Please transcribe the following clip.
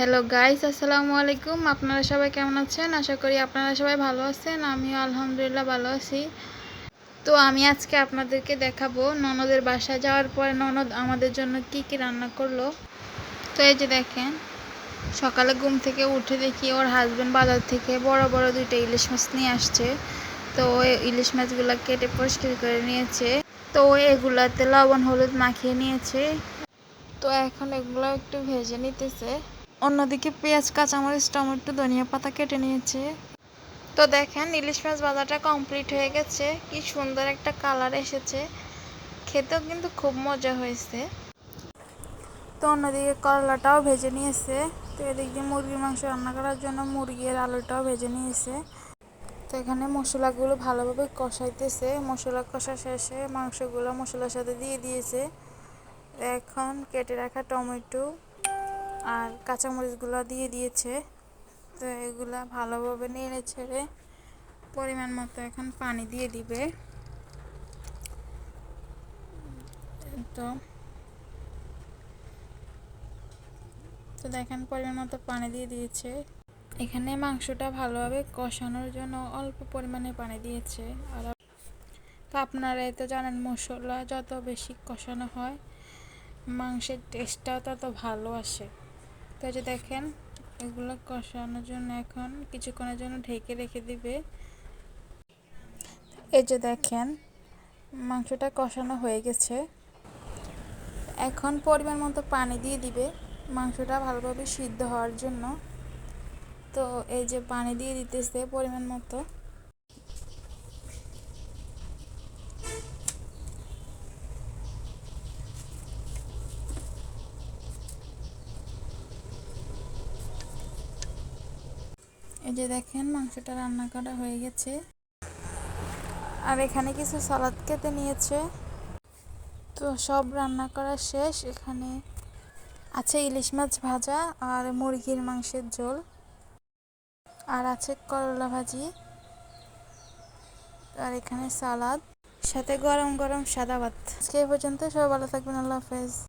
Hello guys, আসসালামু আলাইকুম। আপনারা সবাই কেমন আছেন? আশা করি আপনারা সবাই ভালো আছেন। আমিও আলহামদুলিল্লাহ ভালো আছি। তো আমি আজকে আপনাদেরকে দেখাবো ননদের বাসায় যাওয়ার পরে ননদ আমাদের জন্য কি কি রান্না করলো। তো এই যে দেখেন, সকালে ঘুম থেকে উঠে দেখি ওর হাজবেন্ড বাজার থেকে বড় বড় দুইটা ইলিশ মাছ নিয়ে আসছে। তো ওই ইলিশ মাছগুলো কেটে পরিষ্কার করে নিয়েছে। তো এগুলাতে লবণ হলুদ মাখিয়ে নিয়েছে। তো এখন এগুলো একটু ভেজে নিতেছে। অন্যদিকে পেঁয়াজ কাঁচামরিচ টমেটো ধনিয়া পাতা কেটে নিয়েছে। তো দেখেন, ইলিশ মাছ ভাজাটা কমপ্লিট হয়ে গেছে। কি সুন্দর একটা কালার এসেছে, খেতেও কিন্তু খুব মজা হয়েছে। তো অন্যদিকে করলাটাও ভেজে নিয়েছে। তো এদিক দিয়ে মুরগির মাংস রান্না করার জন্য মুরগির আলুটাও ভেজে নিয়েছে। তো এখানে মশলাগুলো ভালোভাবে কষাইতেছে। মশলা কষা শেষে মাংসগুলো মশলার সাথে দিয়ে দিয়েছে। এখন কেটে রাখা টমেটো আর কাঁচামরিচগুলো দিয়ে দিয়েছে। তো এগুলা ভালোভাবে নেড়ে ছেড়ে পরিমাণ মতো এখন পানি দিয়ে দিবে। তো তো দেখেন, পরিমাণ মতো পানি দিয়ে দিয়েছে। এখানে মাংসটা ভালোভাবে কষানোর জন্য অল্প পরিমাণে পানি দিয়েছে। আর তো আপনারা তো জানেন, মশলা যত বেশি কষানো হয় মাংসের টেস্টটাও তত ভালো আসে। তো যে দেখেন, এগুলো কষানোর জন্য এখন কিছুক্ষণের জন্য ঢেকে রেখে দিবে। এই যে দেখেন, মাংসটা কষানো হয়ে গেছে। এখন পরিমাণ মতো পানি দিয়ে দিবে মাংসটা ভালোভাবে সিদ্ধ হওয়ার জন্য। তো এই যে পানি দিয়ে দিতেছে পরিমাণ মতো। এই যে দেখেন, মাংসটা রান্না করা হয়ে গেছে। আর এখানে কিছু সালাদ কেটে নিয়েছে। তো সব রান্না করা শেষ। এখানে আছে ইলিশ মাছ ভাজা আর মুরগির মাংসের ঝোল, আর আছে করলা ভাজি, আর এখানে সালাদ, সাথে গরম গরম সাদা ভাত। আজকে এই পর্যন্ত, সবাই ভালো থাকবেন। আল্লাহ হাফেজ।